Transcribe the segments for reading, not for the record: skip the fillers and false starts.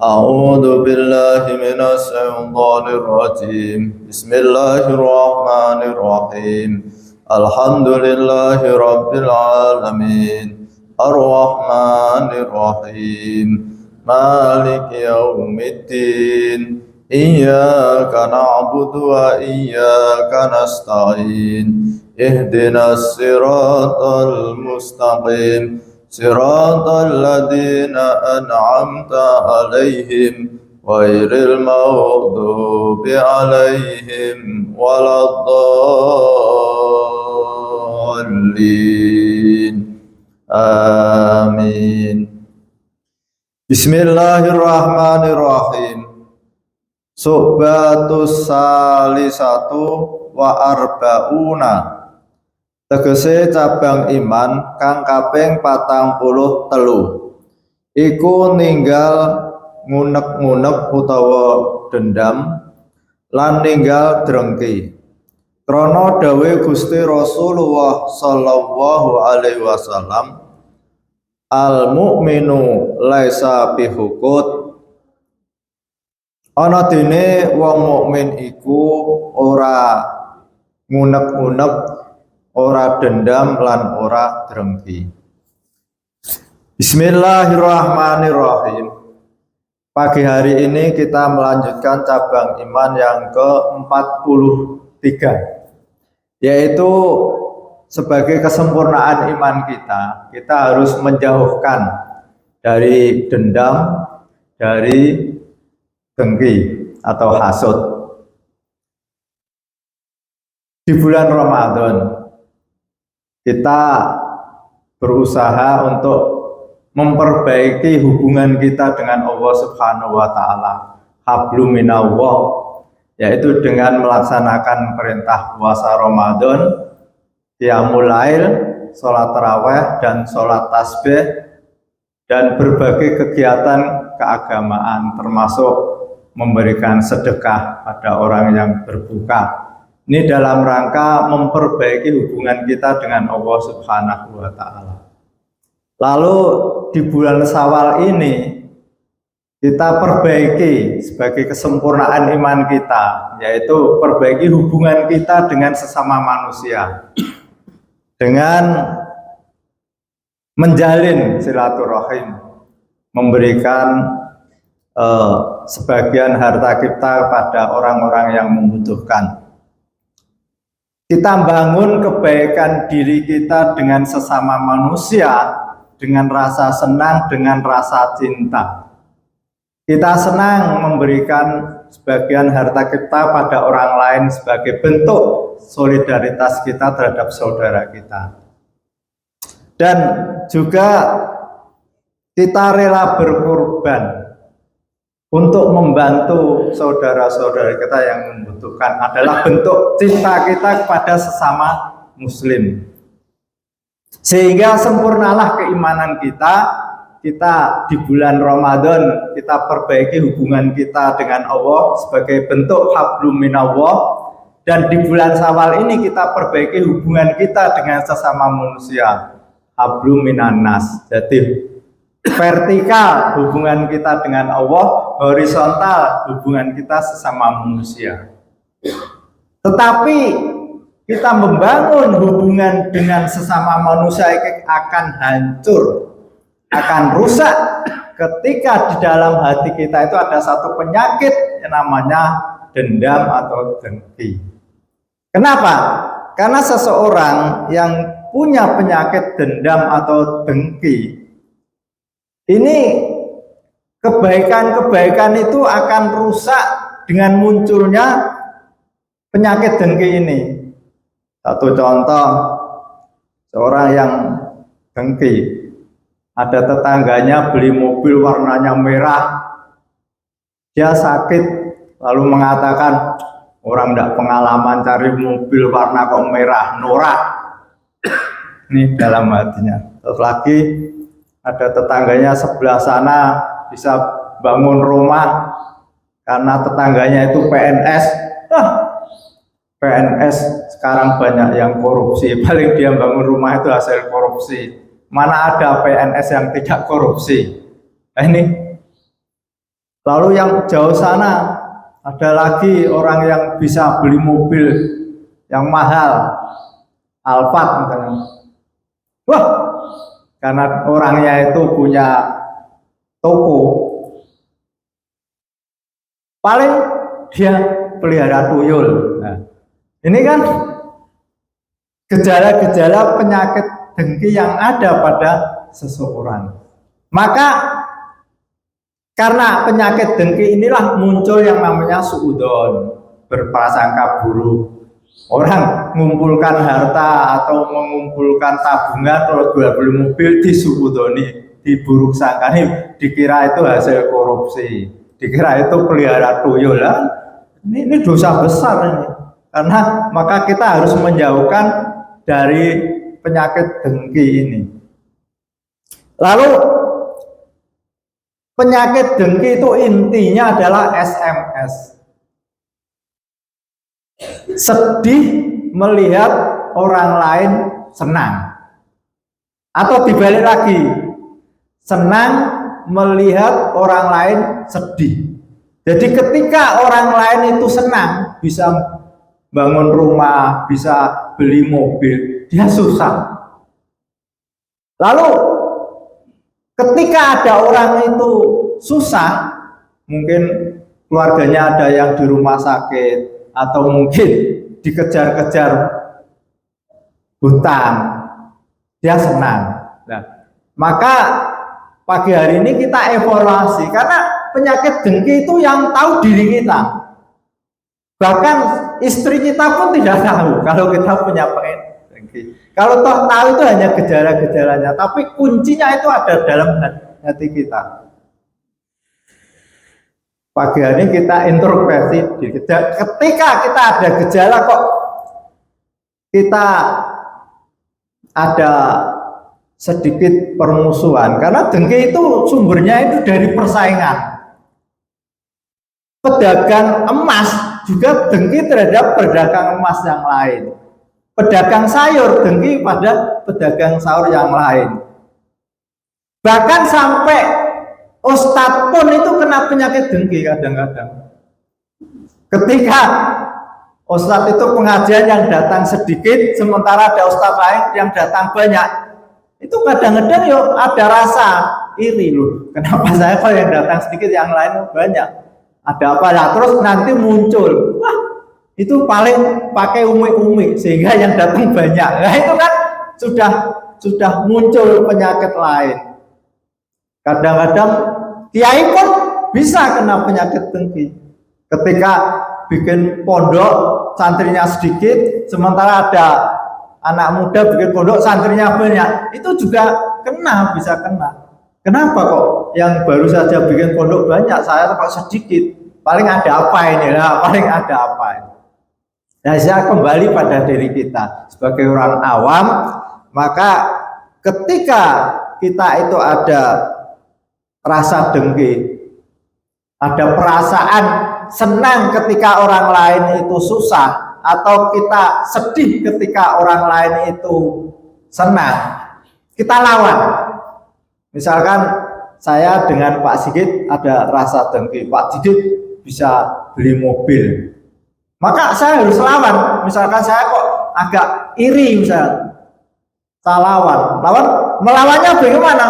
أعوذ بالله من الشيطان الرجيم بسم الله الرحمن الرحيم الحمد لله رب العالمين الرحمن الرحيم مالك يوم الدين إياك نعبد وإياك نستعين اهدنا الصراط المستقيم صراط الذين أنعمت عليهم غير المغضوب عليهم ولا الضالين آمين. Bismillahirrahmanirrahim. Su'batus salisatu wa arba'una, tegese cabang iman kang kaping 43 iku ninggal ngunek-ngunek utawa dendam lan ninggal drengki. Krana dawuh Gusti Rasulullah sallallahu alaihi wasallam, al mukminu laisa bihukut, ana dene wong mukmin iku ora ngunek-ngunek, ora dendam lan ora drengki. Bismillahirrahmanirrahim. Pagi hari ini kita melanjutkan cabang iman yang ke-43, yaitu sebagai kesempurnaan iman kita harus menjauhkan dari dendam, dari dengki atau hasud. Di bulan Ramadan kita berusaha untuk memperbaiki hubungan kita dengan Allah Subhanahu wa Ta'ala, hablum minallah, yaitu dengan melaksanakan perintah puasa Ramadan, qiyamul lail, sholat tarawih dan sholat tasbih, dan berbagai kegiatan keagamaan termasuk memberikan sedekah pada orang yang berbuka. Ini dalam rangka memperbaiki hubungan kita dengan Allah Subhanahu wa Ta'ala. Lalu di bulan Syawal ini kita perbaiki sebagai kesempurnaan iman kita, yaitu perbaiki hubungan kita dengan sesama manusia dengan menjalin silaturahim, memberikan sebagian harta kita pada orang-orang yang membutuhkan. Kita bangun kebaikan diri kita dengan sesama manusia dengan rasa senang, dengan rasa cinta. Kita senang memberikan sebagian harta kita pada orang lain sebagai bentuk solidaritas kita terhadap saudara kita. Dan juga kita rela berkorban untuk membantu saudara-saudara kita yang membutuhkan, adalah bentuk cinta kita kepada sesama muslim. Sehingga sempurnalah keimanan kita di bulan Ramadan kita perbaiki hubungan kita dengan Allah sebagai bentuk hablum minallah, dan di bulan Syawal ini kita perbaiki hubungan kita dengan sesama manusia, hablum minannas. Jadi vertikal hubungan kita dengan Allah, horizontal hubungan kita sesama manusia. Tetapi kita membangun hubungan dengan sesama manusia akan hancur, akan rusak ketika di dalam hati kita itu ada satu penyakit yang namanya dendam atau dengki. Kenapa? Karena seseorang yang punya penyakit dendam atau dengki, ini kebaikan-kebaikan itu akan rusak dengan munculnya penyakit dengki ini. Satu contoh, seorang yang dengki, ada tetangganya beli mobil warnanya merah, dia sakit lalu mengatakan, orang tidak pengalaman cari mobil warna kok merah, norak. Ini dalam hatinya. Terus lagi ada tetangganya sebelah sana bisa bangun rumah karena tetangganya itu PNS. PNS sekarang banyak yang korupsi, paling dia bangun rumah itu hasil korupsi. Mana ada PNS yang tidak korupsi? Nah, ini Lalu yang jauh sana ada lagi orang yang bisa beli mobil yang mahal, Alphard misalnya. Wah, karena orangnya itu punya toko, paling dia pelihara tuyul. Nah, ini kan gejala-gejala penyakit dengki yang ada pada seseorang. Maka karena penyakit dengki inilah muncul yang namanya suudzon, berprasangka buruk. Orang mengumpulkan harta atau mengumpulkan tabungan atau jual beli mobil disuudzoni, diburuk sangkani, dikira itu hasil korupsi, dikira itu pelihara tuyul. Ini dosa besar ini. Karena maka kita harus menjauhkan dari penyakit dengki ini. Lalu penyakit dengki itu intinya adalah SMS. Sedih melihat orang lain senang. Atau dibalik lagi, senang melihat orang lain sedih. Jadi ketika orang lain itu senang, bisa bangun rumah, bisa beli mobil, dia susah. Lalu ketika ada orang itu susah, mungkin keluarganya ada yang di rumah sakit, atau mungkin dikejar-kejar hutang, dia senang. Nah, maka pagi hari ini kita evaluasi, karena penyakit dengki itu yang tahu diri kita. Bahkan istri kita pun tidak tahu kalau kita punya penyakit dengki. Kalau toh tahu itu hanya gejala-gejalanya, tapi kuncinya itu ada dalam hati kita. Pagi hari ini kita introspeksi. Ketika kita ada gejala kok kita ada sedikit permusuhan, karena dengki itu sumbernya itu dari persaingan. Pedagang emas juga dengki terhadap pedagang emas yang lain. Pedagang sayur dengki pada pedagang sayur yang lain. Bahkan sampai ustadz pun itu kena penyakit dengki kadang-kadang. Ketika ustadz itu pengajian yang datang sedikit, sementara ada ustadz lain yang datang banyak, itu kadang-kadang yo ada rasa iri loh. Kenapa saya kalau yang datang sedikit, yang lain banyak? Ada apa ya? Terus nanti muncul, wah itu paling pakai umi-umi sehingga yang datang banyak. Nah itu kan sudah muncul penyakit lain. Kadang-kadang kiai pun bisa kena penyakit dengki. Ketika bikin pondok santrinya sedikit, sementara ada anak muda bikin pondok santrinya banyak, itu juga bisa kena. Kenapa kok yang baru saja bikin pondok banyak, saya kok sedikit? Paling ada apa ini? Nah, paling ada apa ini? Nah, saya kembali pada diri kita sebagai orang awam, maka ketika kita itu ada rasa dengki, ada perasaan senang ketika orang lain itu susah, atau kita sedih ketika orang lain itu senang, kita lawan. Misalkan saya dengan Pak Sigit ada rasa dengki, Pak Sigit bisa beli mobil, maka saya harus lawan. Misalkan saya kok agak iri, misalnya saya melawannya bagaimana?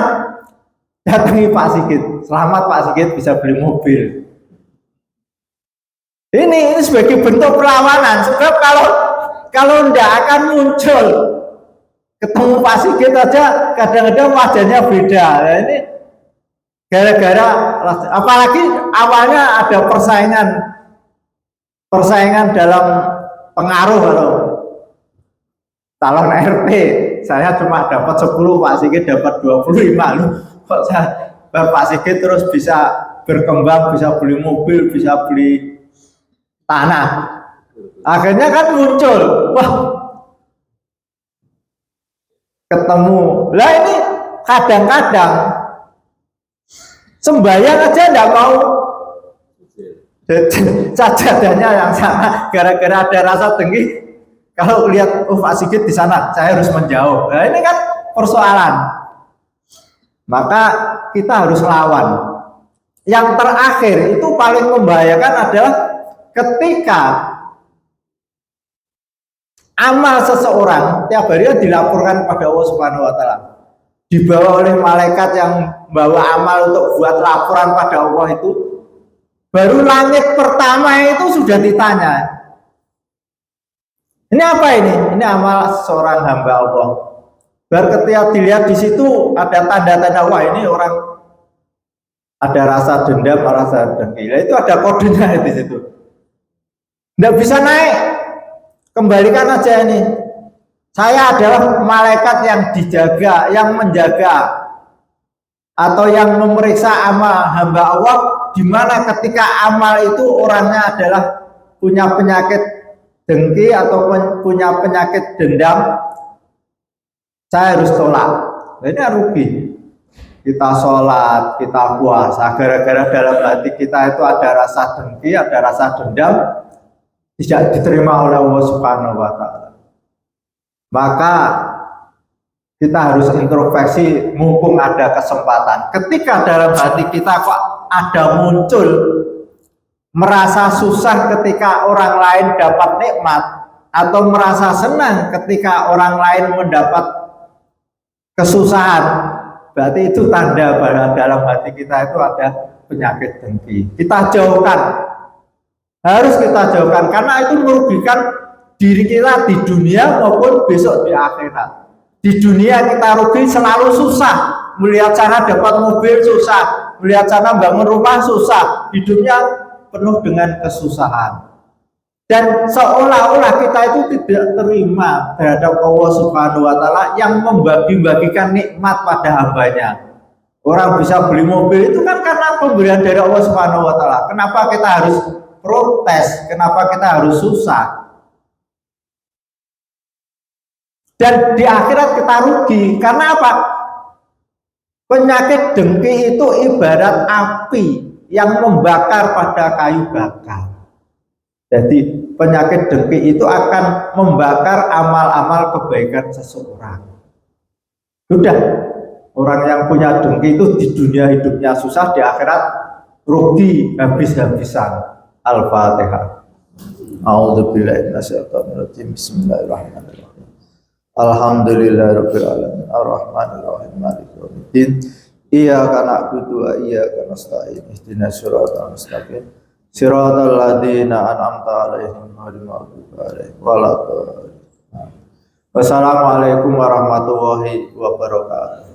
Datangi Pak Sigit, selamat Pak Sigit bisa beli mobil. Ini sebagai bentuk perlawanan. Sebab kalau tidak akan muncul, ketemu Pak Sigit aja kadang-kadang wajahnya beda. Nah, ini gara-gara, apalagi awalnya ada persaingan dalam pengaruh. Atau calon RT, saya cuma dapat 10, Pak Sigit dapat 25. Loh, kok Pak Sigit terus bisa berkembang, bisa beli mobil, bisa beli tanah. Akhirnya kan muncul, wah, ketemu. Lah ini kadang-kadang sembahyang aja enggak mau, sajadahnya yang sama, gara-gara ada rasa dengki. Kalau lihat Pak Sigit di sana, saya harus menjauh. Nah ini kan persoalan. Maka kita harus lawan. Yang terakhir itu paling membahayakan adalah ketika amal seseorang tiap hari dilaporkan pada Allah Subhanahu wa taala. Dibawa oleh malaikat yang bawa amal untuk buat laporan pada Allah itu, baru langit pertama itu sudah ditanya. Ini apa ini? Ini amal seorang hamba Allah. Baru ketika dilihat di situ ada tanda-tanda, wah ini orang ada rasa dendam, rasa dengki. Itu ada kodenya di situ. Nggak bisa naik. Kembalikan aja ini. Saya adalah malaikat yang dijaga, yang menjaga, atau yang memeriksa amal hamba Allah, di mana ketika amal itu orangnya adalah punya penyakit dengki atau punya penyakit dendam, saya harus tolak. Ini rugi. Kita sholat, kita puasa, gara-gara dalam hati kita itu ada rasa dengki, ada rasa dendam, tidak diterima oleh Allah Subhanahu wa taala. Maka kita harus introspeksi mumpung ada kesempatan. Ketika dalam hati kita kok ada muncul merasa susah ketika orang lain dapat nikmat, atau merasa senang ketika orang lain mendapat kesusahan, berarti itu tanda bahwa dalam hati kita itu ada penyakit dengki. Kita jauhkan, harus kita jauhkan, karena itu merugikan diri kita di dunia maupun besok di akhirat. Di dunia kita rugi, selalu susah, melihat sana dapat mobil susah, melihat sana bangun rumah susah, hidupnya penuh dengan kesusahan. Dan seolah-olah kita itu tidak terima terhadap Allah Subhanahu wa taala yang membagi-bagikan nikmat pada hambanya. Orang bisa beli mobil itu kan karena pemberian dari Allah Subhanahu wa taala. Kenapa kita harus protes? Kenapa kita harus susah? Dan di akhirat kita rugi. Karena apa? Penyakit dengki itu ibarat api yang membakar pada kayu bakar. Jadi penyakit dengki itu akan membakar amal-amal kebaikan seseorang. Sudah, orang yang punya dengki itu di dunia hidupnya susah, di akhirat rugi habis-habisan. Al-Fatihah. A'udzubillahi minasyaitonir rajim. Bismillahirrahmanirrahim. Alhamdulillahirabbil alamin arrahmanir rahim maliki yaumiddin iyyaka na'budu wa iyyaka nasta'in ihdinas siratal mustaqim siratal ladzina an'amta 'alaihim ghairil maghdubi 'alaihim waladdallin. Wassalamualaikum warahmatullahi wabarakatuh.